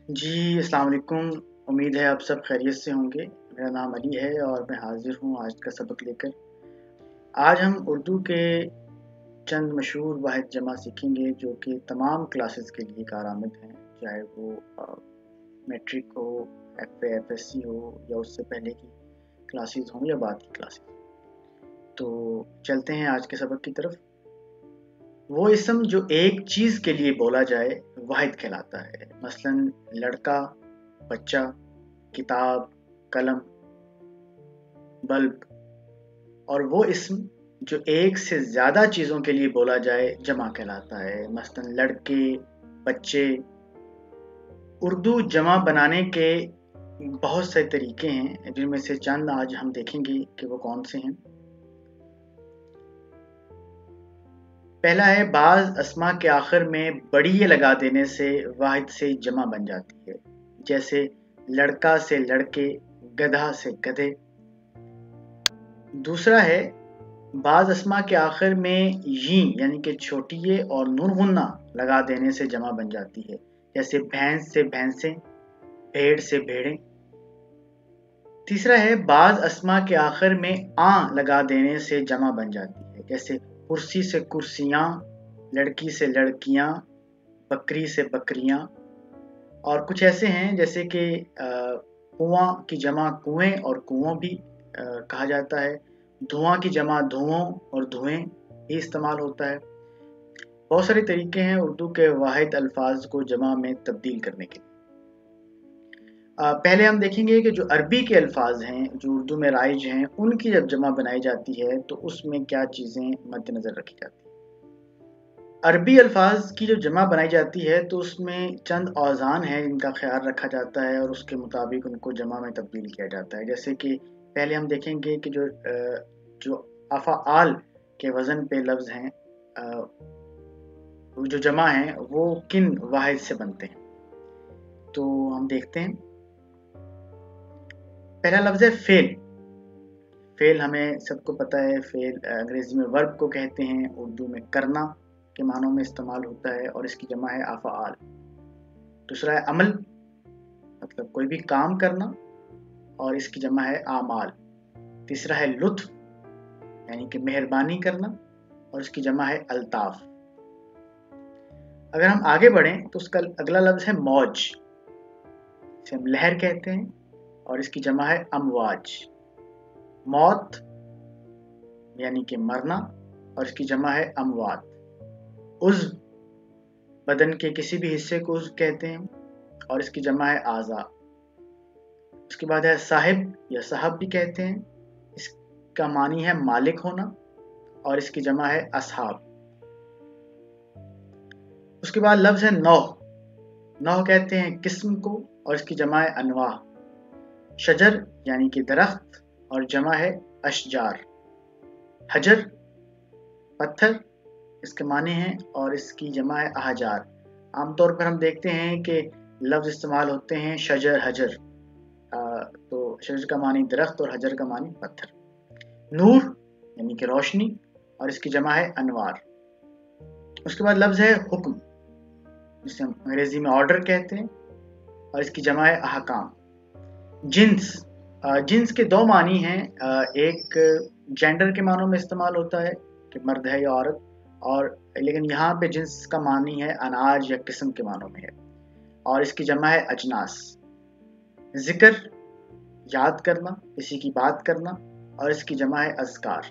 जी, अस्सलाम वालेकुम। उम्मीद है आप सब खैरियत से होंगे। मेरा नाम अली है और मैं हाज़िर हूँ आज का सबक लेकर। आज हम उर्दू के चंद मशहूर वाहिद जमा सीखेंगे जो कि तमाम क्लासेस के लिए कारआमद हैं, चाहे वो मैट्रिक हो, एफए, एफएससी हो या उससे पहले की क्लासेस हों या बाद की क्लासेस। तो चलते हैं आज के सबक की तरफ। वो इसम जो एक चीज़ के लिए बोला जाए वाहिद कहलाता है। मसलन लड़का, बच्चा, किताब, कलम, बल्ब। और वो इसम जो एक से ज़्यादा चीज़ों के लिए बोला जाए जमा कहलाता है। मसलन लड़के, बच्चे। उर्दू जमा बनाने के बहुत से तरीके हैं जिनमें से चंद आज हम देखेंगे कि वो कौन से हैं। पहला है बाज़ अस्मा के आखिर में बड़िए लगा देने से वाहिद से जमा बन जाती है, जैसे लड़का से लड़के, गधा से गधे। दूसरा है बाज़ अस्मा के आखिर में यी यानी कि छोटी ये और नून गुन्ना लगा देने से जमा बन जाती है, जैसे भैंस से भैंसें, भेड़ से भेड़ें। तीसरा है बाज़ अस्मा के आखिर में आ लगा देने से जमा बन जाती है, जैसे कुर्सी से कुर्सियाँ, लड़की से लड़कियाँ, बकरी से बकरियाँ। और कुछ ऐसे हैं जैसे कि कुआं की जमा कुएं और कुओं भी कहा जाता है। धुआं की जमा धुओं और धुएं भी इस्तेमाल होता है। बहुत सारे तरीके हैं उर्दू के वाहिद अल्फाज को जमा में तब्दील करने के लिए। पहले हम देखेंगे कि जो अरबी के अल्फाज हैं जो उर्दू में राइज हैं उनकी जब जमा बनाई जाती है तो उसमें क्या चीज़ें मद्देनज़र रखी जाती हैं। अरबी अल्फाज की जब जमा बनाई जाती है तो उसमें चंद औज़ान हैं जिनका ख्याल रखा जाता है और उसके मुताबिक उनको जमा में तब्दील किया जाता है। जैसे कि पहले हम देखेंगे कि जो अफ़आल के वज़न पे लफ्ज़ हैं, वो जो जमा हैं वो किन वाहिद से बनते हैं। तो हम देखते हैं। पहला लफ्ज़ है फ़ेल। फ़ेल हमें सबको पता है। फ़ेल अंग्रेज़ी में वर्ब को कहते हैं, उर्दू में करना के मानों में इस्तेमाल होता है और इसकी जमा है अफ़आल। दूसरा है अमल, मतलब कोई भी काम करना और इसकी जमा है आमाल। तीसरा है लुत्फ़, यानी कि मेहरबानी करना और इसकी जमा है अल्ताफ़। अगर हम आगे बढ़ें तो उसका अगला लफ्ज़ है मौज, इसे हम लहर कहते हैं और इसकी जमा है अमवाज। मौत यानी कि मरना और इसकी जमा है अमवात। उज़्व, बदन के किसी भी हिस्से को उज़्व कहते हैं और इसकी जमा है आज़ा। उसके बाद है साहिब या साहब भी कहते हैं, इसका मानी है मालिक होना और इसकी जमा है असहाब। उसके बाद लफ्ज़ है नौह। नौह कहते हैं किस्म को और इसकी जमा है अनवा। शजर यानी कि दरख्त और जमा है अशजार। हजर, पत्थर, इसके माने हैं और इसकी जमा है अहजार। आमतौर पर हम देखते हैं कि लफ्ज़ इस्तेमाल होते हैं शजर हजर। तो शजर का मानी दरख्त और हजर का मानी पत्थर। नूर यानी कि रोशनी और इसकी जमा है अनवार। उसके बाद लफ्ज़ है हुक्म, जिसे हम अंग्रेज़ी में ऑर्डर कहते हैं और इसकी जमा है अहकाम। जिन्स, जिन्स के दो मानी हैं। एक जेंडर के मानों में इस्तेमाल होता है कि मर्द है या औरत, और लेकिन यहाँ पे जिन्स का मानी है अनाज या किस्म के मानों में है और इसकी जमा है अजनास। ज़िक्र, याद करना, किसी की बात करना और इसकी जमा है अज़कार।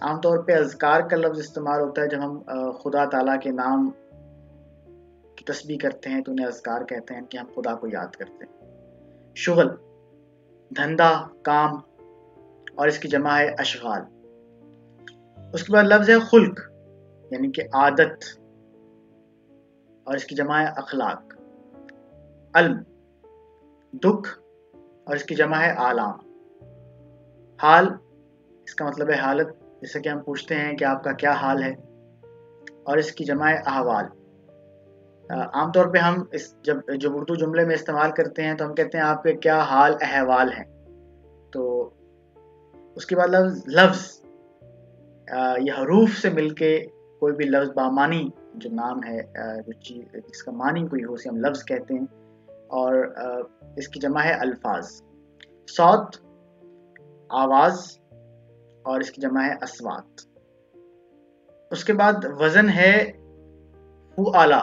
आमतौर पे अज़कार का लफ्ज़ इस्तेमाल होता है जब हम खुदा ताला के नाम की तस्बीह करते हैं तो उन्हें अज़कार कहते हैं कि हम खुदा को याद करते हैं। शुगल, धंधा, काम और इसकी जमा है अशगाल। उसके बाद लफ्ज़ है खुल्क यानी कि आदत और इसकी जमा है अखलाक। अल्म, दुख और इसकी जमा है आलाम। हाल, इसका मतलब है हालत, जैसे कि हम पूछते हैं कि आपका क्या हाल है, और इसकी जमा है अहवाल। आमतौर पे हम इस जब उर्दू जुमले में इस्तेमाल करते हैं तो हम कहते हैं आपके क्या हाल अहवाल हैं। तो उसके बाद लफ्ज़ ये हरूफ से मिलके कोई भी लफ्ज़ बामानी जो नाम है, जो चीज़ जिसका मानी कोई हो उसे हम लफ्ज़ कहते हैं। اور اس کی جمع ہے الفاظ. صوت آواز اور اس کی جمع ہے اصوات. اس کے بعد وزن ہے فعلا.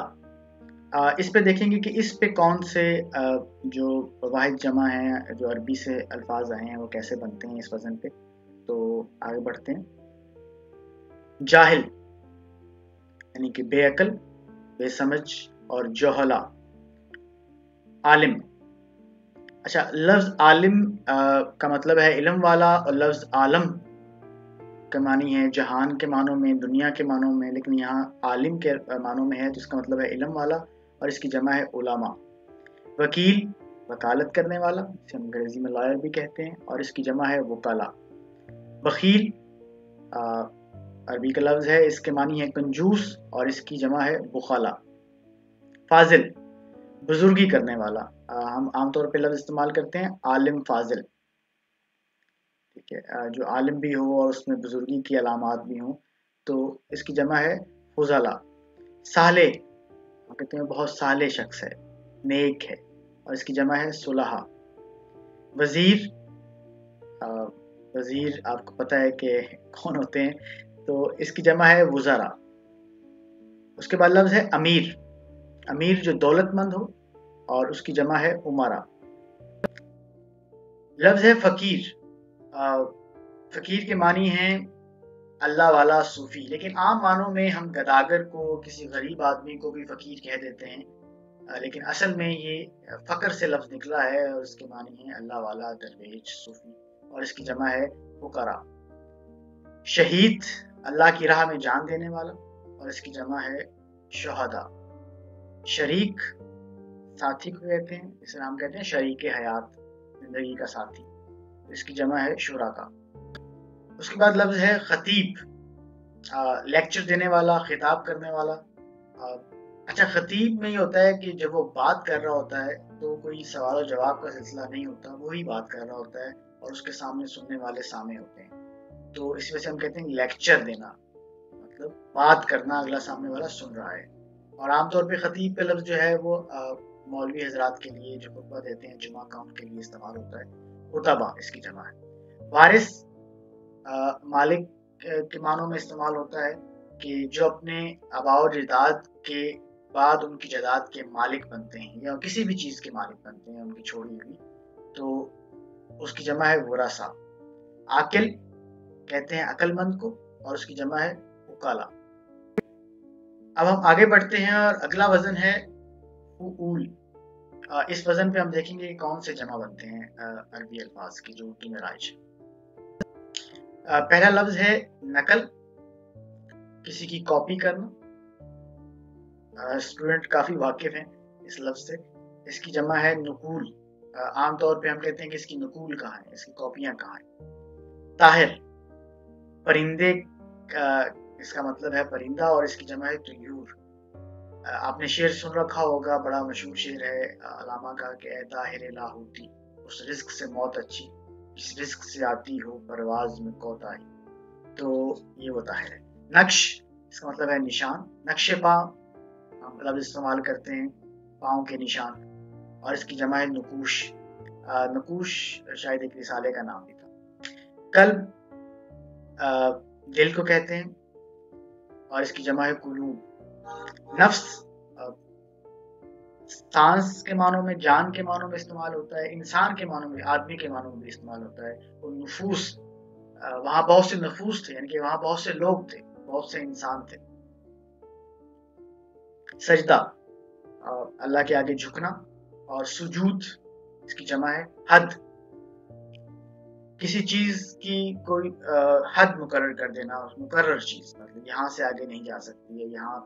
اس پہ دیکھیں گے کہ اس پہ کون سے جو واحد جمع ہیں جو عربی سے الفاظ آئے ہیں وہ کیسے بنتے ہیں اس وزن پہ. تو آگے بڑھتے ہیں. جاہل یعنی کہ بے عقل، بے سمجھ، اور جوہلا عالم. اچھا، لفظ عالم کا مطلب ہے علم والا، اور لفظ عالم کا معنی ہے جہان کے معنوں میں، دنیا کے معنوں میں، لیکن یہاں عالم کے معنوں میں ہے تو اس کا مطلب ہے علم والا، اور اس کی جمع ہے علماء. وکیل وکالت کرنے والا، جسے ہم انگریزی میں لائر بھی کہتے ہیں، اور اس کی جمع ہے وکلا. بخیل عربی کا لفظ ہے، اس کے معنی ہے کنجوس، اور اس کی جمع ہے بخلا. فاضل بزرگی کرنے والا. ہم عام طور پہ لفظ استعمال کرتے ہیں عالم فاضل. ٹھیک ہے، جو عالم بھی ہو اور اس میں بزرگی کی علامات بھی ہوں تو اس کی جمع ہے فضلا. صالح ہم کہتے ہیں بہت صالح شخص ہے، نیک ہے، اور اس کی جمع ہے صلحاء. وزیر وزیر آپ کو پتہ ہے کہ کون ہوتے ہیں، تو اس کی جمع ہے وزراء. اس کے بعد لفظ ہے امیر. امیر جو دولت مند ہو، اور اس کی جمع ہے امراء. لفظ ہے فقیر. فقیر کے معنی ہیں اللہ والا، صوفی، لیکن عام معنوں میں ہم گداگر کو، کسی غریب آدمی کو بھی فقیر کہہ دیتے ہیں، لیکن اصل میں یہ فقر سے لفظ نکلا ہے، اور اس کے معنی ہیں اللہ والا، درویش، صوفی، اور اس کی جمع ہے فقراء. شہید اللہ کی راہ میں جان دینے والا، اور اس کی جمع ہے شہداء. شریک ساتھی کو کہتے ہیں، اسے ہم کہتے ہیں شریک حیات، زندگی کا ساتھی، اس کی جمع ہے شرکاء. اس کے بعد لفظ ہے خطیب. لیکچر دینے والا، خطاب کرنے والا. اچھا، خطیب میں یہ ہوتا ہے کہ جب وہ بات کر رہا ہوتا ہے تو کوئی سوال و جواب کا سلسلہ نہیں ہوتا، وہی بات کر رہا ہوتا ہے اور اس کے سامنے سننے والے سامنے ہوتے ہیں، تو اس وجہ سے ہم کہتے ہیں لیکچر دینا، مطلب بات کرنا، اگلا سامنے والا سن رہا ہے. اور عام طور پہ خطیب کا لفظ جو ہے وہ مولوی حضرات کے لیے جو خطبہ دیتے ہیں جمعہ کا، ان کے لیے استعمال ہوتا ہے. خطبہ اس کی جمع ہے. وارث مالک کے معنوں میں استعمال ہوتا ہے کہ جو اپنے آباء و اجداد کے بعد ان کی جائیداد کے مالک بنتے ہیں، یا کسی بھی چیز کے مالک بنتے ہیں ان کی چھوڑی ہوئی، تو اس کی جمع ہے ورثاء. عاقل کہتے ہیں عقل مند کو، اور اس کی جمع ہے عقلاء. اب ہم آگے بڑھتے ہیں اور اگلا وزن ہے فعول. اس وزن پہ ہم دیکھیں گے کہ کون سے جمع بنتے ہیں عربی الفاظ کی جو کی میں رائج. پہلا لفظ ہے نقل، کسی کی کاپی کرنا. اسٹوڈنٹ کافی واقف ہیں اس لفظ سے. اس کی جمع ہے نقول. عام طور پہ ہم کہتے ہیں کہ اس کی نقول کہاں ہے، اس کی کاپیاں کہاں ہیں. طاہر پرندے، اس کا مطلب ہے پرندہ، اور اس کی جمع ہے طیور. آپ نے شعر سن رکھا ہوگا، بڑا مشہور شعر ہے علامہ کا کہ اے طاہر لاہوتی، اس رزق سے موت اچھی جس رزق سے آتی ہو پرواز میں کوتاہی. تو یہ وہ طاہر ہے. نقش اس کا مطلب ہے نشان. نقش پا ہم لفظ استعمال کرتے ہیں پاؤں کے نشان، اور اس کی جمع ہے نقوش. نقوش شاید ایک رسالے کا نام بھی تھا. قلب دل کو کہتے ہیں، اور اس کی جمع ہے قلوب. نفس سانس کے معنوں میں، جان کے معنوں میں استعمال ہوتا ہے، انسان کے معنوں میں، آدمی کے معنوں میں بھی استعمال ہوتا ہے. اور نفوس، وہاں بہت سے نفوس تھے، یعنی کہ وہاں بہت سے لوگ تھے، بہت سے انسان تھے. سجدہ اللہ کے آگے جھکنا، اور سجود اس کی جمع ہے حد. کسی چیز کی کوئی حد مقرر کر دینا، مقرر چیز، مطلب یہاں سے آگے نہیں جا سکتی ہے، یہاں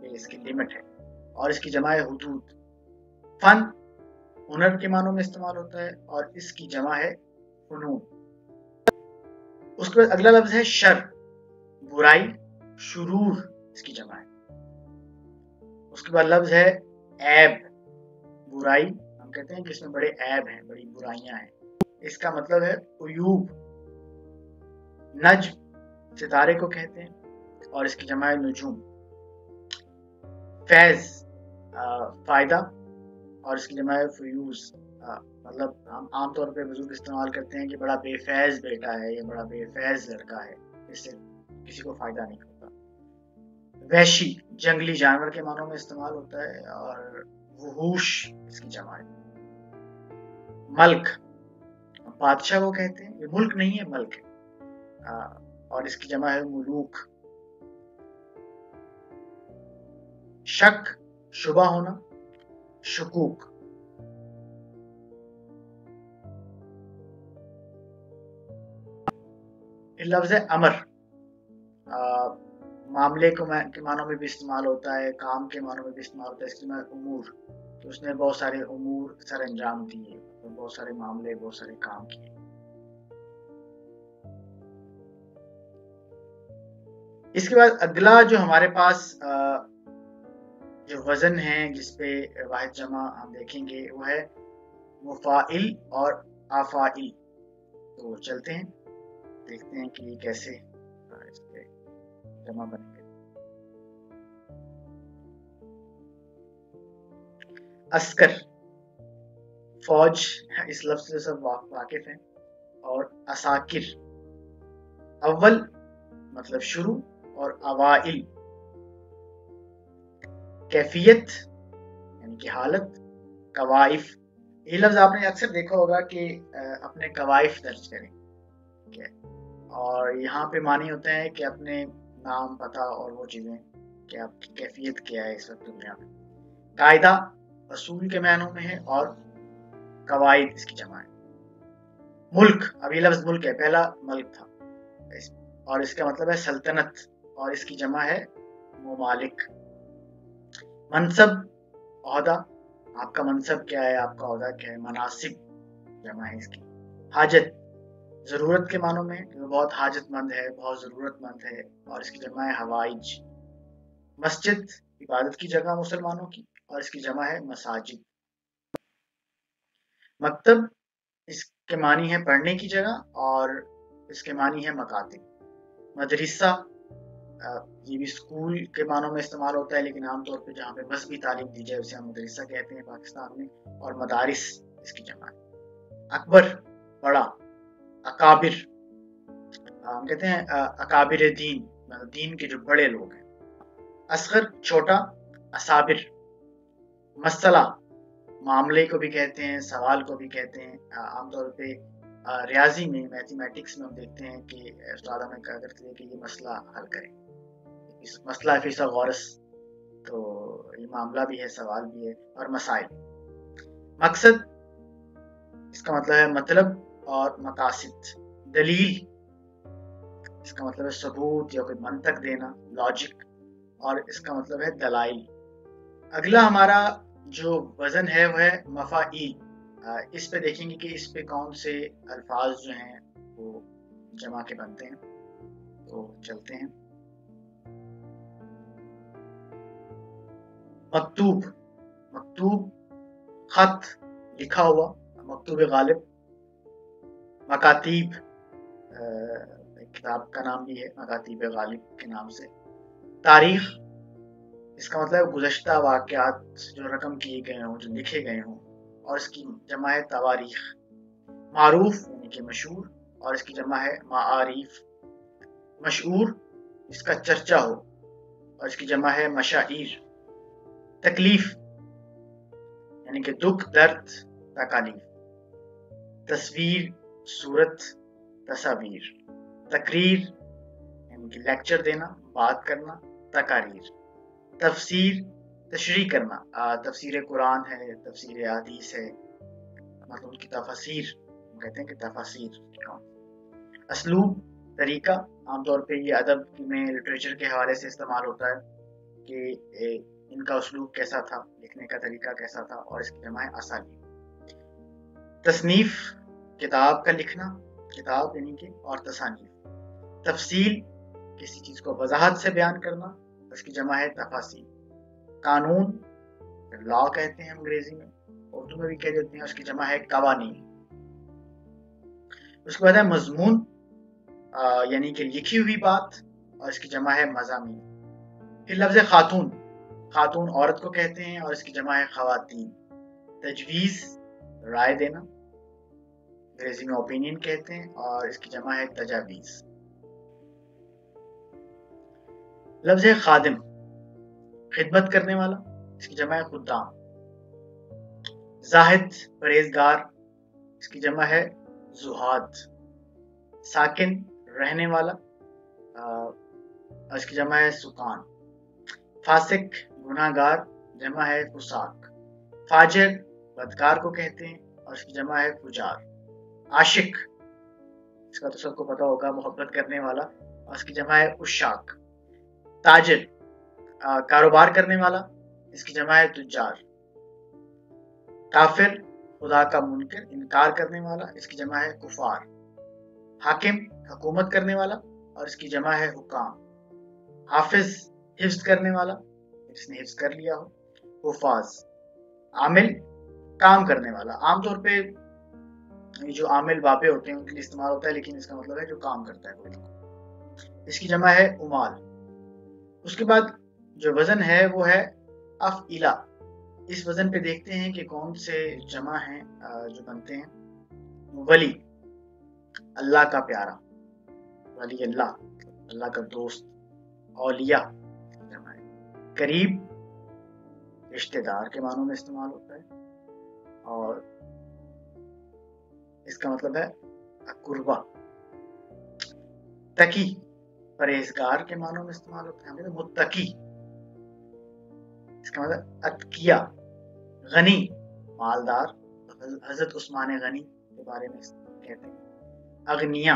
پہ اس کی لمٹ ہے، اور اس کی جمع ہے حدود. فن ہنر کے معنوں میں استعمال ہوتا ہے، اور اس کی جمع ہے فنون. اس کے بعد اگلا لفظ ہے شر. برائی، شرور اس کی جمع ہے. اس کے بعد لفظ ہے عیب. برائی ہم کہتے ہیں کہ اس میں بڑے عیب ہیں، بڑی برائیاں ہیں، اس کا مطلب ہے عیوب. نجم ستارے کو کہتے ہیں، اور اس کی جمع ہے نجوم. فیض فائدہ. اور اس کی جمع ہے فیوز. مطلب ہم عام طور پہ بزرگ استعمال کرتے ہیں کہ بڑا بے فیض بیٹا ہے یا بڑا بے فیض لڑکا ہے, اس سے کسی کو فائدہ نہیں ہوتا. وحشی جنگلی جانور کے معنوں میں استعمال ہوتا ہے, اور وحوش اس کی جمع ہے. ملک بادشاہ کو کہتے ہیں, یہ ملک نہیں ہے ملک ہے, اور اس کی جمع ہے ملوک. شک شبہ ہونا, شکوک. لفظ امر معاملے کے معنوں میں بھی استعمال ہوتا ہے, کام کے معنوں میں بھی استعمال ہوتا ہے. اس کی جمع امور, تو اس نے بہت سارے امور سر انجام دیے, بہت سارے معاملے, بہت سارے کام کیے. اس کے بعد اگلا جو ہمارے پاس جو وزن ہے جس پہ واحد جمع ہم دیکھیں گے وہ ہے مفاعل اور افاعل. تو چلتے ہیں دیکھتے ہیں کہ یہ کیسے اس پہ جمع بنے گے. عسکر فوج, اس لفظ سے سب واقف ہیں. اور عساکر اول مطلب شروع, اور اوائل کیفیت یعنی کہ حالت. کوائف, یہ لفظ آپ نے اکثر دیکھا ہوگا کہ اپنے کوائف درج کریں, ٹھیک ہے, اور یہاں پہ معنی ہوتے ہیں کہ اپنے نام, پتہ اور وہ چیزیں کہ آپ کی کیفیت کیا ہے اس وقت دنیا میں. قاعدہ اصول کے معنوں میں ہے, اور قواعد اس کی جمع ہے. ملک, اب یہ لفظ ملک ہے, پہلا ملک تھا, اور اس کا مطلب ہے سلطنت, اور اس کی جمع ہے ممالک. منصب عہدہ, آپ کا منصب کیا ہے, آپ کا عہدہ کیا ہے. مناصب جمع ہے اس کی. حاجت ضرورت کے معنوں میں, وہ بہت حاجت مند ہے, بہت ضرورت مند ہے, اور اس کی جمع ہے حوائج. مسجد عبادت کی جگہ مسلمانوں کی, اور اس کی جمع ہے مساجد. مکتب اس کے معنی ہے پڑھنے کی جگہ, اور اس کے معنی ہے مکاتب. مدرسہ یہ بھی اسکول کے معنوں میں استعمال ہوتا ہے, لیکن عام طور پہ جہاں پہ مذہبی تعلیم دی جائے اسے ہم مدرسہ کہتے ہیں پاکستان میں. اور مدارس اس کی جمع ہے. اکبر بڑا. اکابر ہم کہتے ہیں اکابر دین, دین کے جو بڑے لوگ ہیں. اصغر چھوٹا. اصابر مسئلہ معاملے کو بھی کہتے ہیں, سوال کو بھی کہتے ہیں. عام طور پہ ریاضی میں, میتھمیٹکس میں ہم دیکھتے ہیں کہ استاد ہمیں کہا کرتے ہیں کہ یہ مسئلہ حل کریں, مسئلہ فیصد غورس, تو یہ معاملہ بھی ہے, سوال بھی ہے. اور مسائل. مقصد اس کا مطلب ہے مطلب, اور مقاصد. دلیل اس کا مطلب ہے ثبوت یا کوئی منطق دینا, لاجک, اور اس کا مطلب ہے دلائل. اگلا ہمارا جو وزن ہے وہ ہے مفاعیل. اس پہ دیکھیں گے کہ اس پہ کون سے الفاظ جو ہیں وہ جمع کے بنتے ہیں. تو چلتے ہیں. مکتوب, مکتوب خط, لکھا ہوا, مکتوب غالب. مکاتیب کتاب کا نام بھی ہے, مکاتیب غالب کے نام سے. تاریخ اس کا مطلب ہے گزشتہ واقعات جو رقم کیے گئے ہوں, جو لکھے گئے ہوں, اور اس کی جمع ہے تواریخ. معروف یعنی کہ مشہور, اور اس کی جمع ہے معارف. مشہور اس کا چرچا ہو, اور اس کی جمع ہے مشاہیر. تکلیف یعنی کہ دکھ, درد, تکالیف. تصویر صورت, تصاویر. تقریر یعنی کہ لیکچر دینا, بات کرنا, تقاریر. تفسیر تشریح کرنا, تفسیر قرآن ہے, تفسیر حدیث ہے, مطلب ان کی تفاسیر کہتے ہیں کہ تفاسیر. اسلوب طریقہ, عام طور پہ یہ ادب میں لٹریچر کے حوالے سے استعمال ہوتا ہے کہ ان کا اسلوب کیسا تھا, لکھنے کا طریقہ کیسا تھا, اور اس کی جمع ہے اسالیب. تصنیف کتاب کا لکھنا, کتاب یعنی کہ, اور تصانیف. تفصیل کسی چیز کو وضاحت سے بیان کرنا, اس کی جمع ہے تفاصیل. قانون لا کہتے ہیں انگریزی میں, اردو میں بھی کہہ دیتے ہیں, اس کی جمع ہے قوانین. اس کے بعد ہے مضمون یعنی کہ لکھی ہوئی بات, اور اس کی جمع ہے مضامین. پھر لفظ خاتون, خاتون عورت کو کہتے ہیں, اور اس کی جمع ہے خواتین. तजवीज़, राय देना, अंग्रेजी में ओपिनियन कहते हैं, और इसकी जमा है तजावीज़। लफ्ज़ है खादिम, खिदमत करने वाला, इसकी जमा है खुद्दाम। जाहिद, परहेजगार, इसकी जमा है जुहाद। साकिन, रहने वाला, इसकी जमा है सुकान। फासिक, गुनाहगार, जमा है फुसाक। फाजिर, बदकार को कहते हैं, और इसकी जमा है फुजार। आशिक, इसका तो सबको पता होगा, मोहब्बत करने वाला, और इसकी जमा है उशाक। ताजिर, कारोबार करने वाला, इसकी जमा है तुज्जार। काफिर, खुदा का मुनकर, इनकार करने वाला, इसकी जमा है कुफार। हाकिम, हुकूमत करने वाला, और इसकी जमा है हुकाम। हाफिज, हिफ्ज करने वाला, जिसने हिफ्ज कर लिया हो, हुफाज। आमिल, काम करने वाला, आमतौर पे ये जो आमिल बापे होते हैं उनके लिए इस्तेमाल होता है, लेकिन इसका मतलब है जो काम करता है कोई। इसकी जमा है उमाल। उसके बाद जो वजन है वो है अफइला। इस वजन पे देखते हैं कि कौन से जमा हैं जो बनते हैं। वली, अल्लाह का प्यारा, वली अल्लाह, अल्लाह का दोस्त। औलिया, जमा है। करीब, रिश्तेदार के मानों में इस्तेमाल होता है, और इसका मतलब है कुर्बा। तकी, परहेजगार के मानों में इस्तेमाल होता है, मुत्तकी, इसका मतलब अतकिया। गनी, मालदार, हजरत उस्मान गनी के बारे में कहते हैं। अगनिया,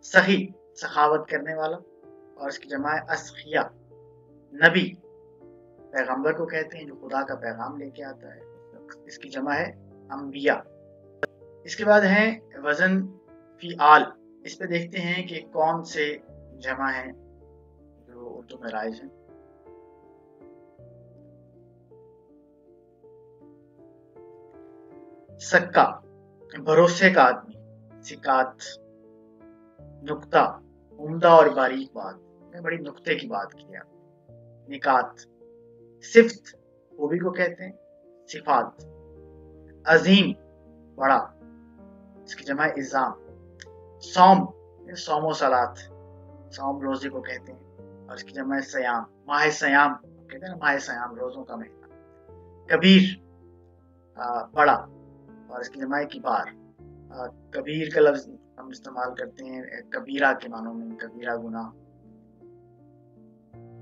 सही, सखावत करने वाला, और इसकी जमा है असखिया। नबी, पैगंबर को कहते हैं जो खुदा का पैगाम लेके आता है, इसकी जमा है अंबिया। इसके बाद है वजन फिआल। इस पे देखते हैं कि कौन से जमा है जो उर्दू में राइज है। सक्का, भरोसे का आदमी, सिकात। नुक्ता, उम्दा और बारीक बात, बड़ी नुक्ते की बात की है। निकात। सिफ्त, खूबी को कहते हैं, सिफात। अजीम, बड़ा, इसकी जमा है इज़ाम। सौम, सौमो सलात, सौम रोजे को कहते हैं, और इसकी जमा है सयाम। माह सयाम कहते हैं ना, माह सयाम, रोजों का महीना। कबीर, बड़ा, और इसकी जमा है किबार। कबीर का लफ्ज हम इस्तेमाल करते हैं कबीरा के मानों में, कबीरा गुनाह।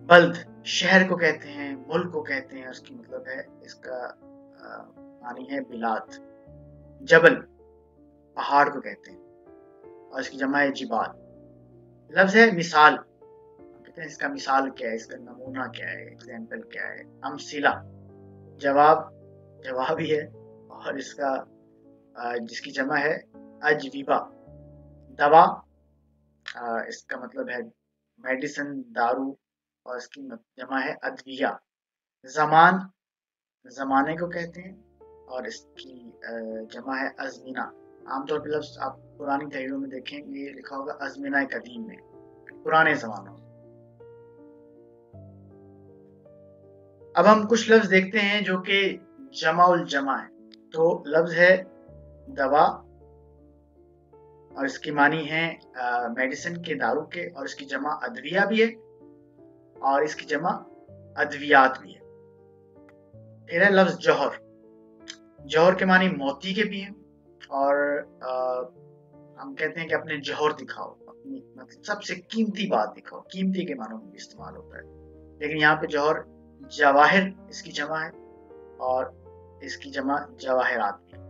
बल्द, शहर को कहते हैं, मुल्क को कहते हैं, उसकी मतलब है, इसका मानी है बिलाद। जबल, पहाड़ को कहते हैं, और इसकी जमा है जिबाल। लफ्ज है मिसाल, कहते हैं इसका मिसाल क्या है, इसका नमूना क्या है, एग्जाम्पल क्या है। अमसिला, जवाब, जवाब ही है, और इसका जिसकी जमा है अजविबा। दवा, इसका मतलब है मेडिसिन, दारू, और इसकी जमा है अदविया। जमान, जमाने को कहते हैं, और इसकी जमा है अजमीना। आमतौर पर लफ्ज आप पुरानी तहरीरों में देखेंगे लिखा होगा अजमीना कदीम में, पुराने जमानों में। अब हम कुछ लफ्ज देखते हैं जो कि जमा उल जमा है। तो लफ्ज है दवा, और इसकी मानी है मेडिसिन के, दारू के, और इसकी जमा अदविया भी है, और इसकी जमा अद्वियात भी है। फिर है लफ्ज जौहर। जौहर के मानी मोती के भी हैं, और हम कहते हैं कि अपने जौहर दिखाओ, अपनी मतलब सबसे कीमती बात दिखाओ, कीमती के मानों में भी इस्तेमाल होता है, लेकिन यहाँ पे जौहर जवाहिर इसकी जमा है, और इसकी जमा जवाहिरात भी है।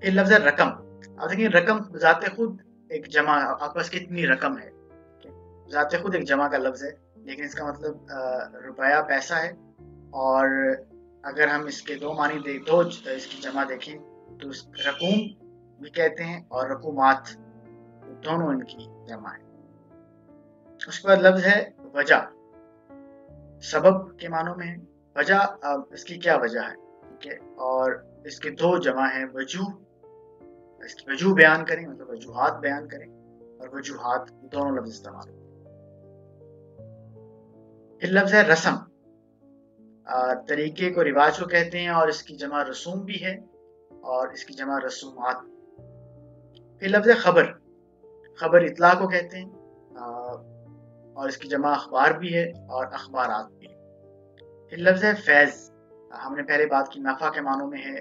फिर लफ्ज है रकम। अब देखिए रकम जाते खुद एक जमा, आपके पास कितनी रकम है, जाते खुद एक जमा का लफ्ज है, लेकिन इसका मतलब रुपया, पैसा है। और अगर हम इसके दो मानी दो इसकी जमा देखें तो रकूम भी कहते हैं, और रकूमात, दोनों इनकी जमा है। उसके बाद लफ्ज है वजह, सबब के मानों में है। वजह, इसकी क्या वजह है, ठीक है, और इसके दो जमा है वजूह, इसकी वजूह बयान करें, मतलब वजूहात बयान करें, और वजूहात, दोनों लफ्ज इस्तेमाल। फिर लफ्ज है रस्म। तरीके को रिवाज को कहते हैं और इसकी जमा रसूम भी है और इसकी जमा रसूमात। फिर लफ्ज़ खबर, खबर इतला को कहते हैं और इसकी जमा अखबार भी है और अखबारात भी है। फिर लफ्ज़ फैज़, हमने पहले बात की, नफ़ा के मानों में है,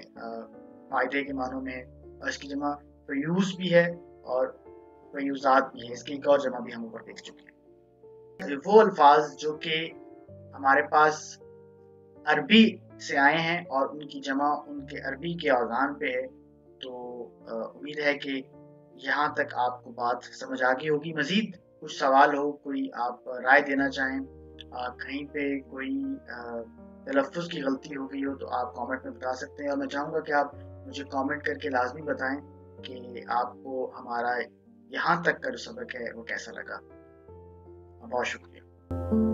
फ़ायदे के मानों में है और इसकी जमा फ़यूज़ भी है और फ़यूज़ात भी है। इसकी एक और जमा भी हम ऊपर देख चुके हैं। वो अल्फाज जो कि हमारे पास अरबी से आए हैं और उनकी जमा उनके अरबी के औज़ान पे है, तो उम्मीद है कि यहाँ तक आपको बात समझ आ गई होगी। मज़ीद कुछ सवाल हो, कोई आप राय देना चाहें, कहीं पे कोई तलफ़्फ़ुज़ की गलती हो गई हो तो आप कमेंट में बता सकते हैं और मैं चाहूँगा कि आप मुझे कमेंट करके लाज़मी बताएं कि आपको हमारा यहाँ तक का जो सबक है वो कैसा लगा। बहुत शुक्रिया।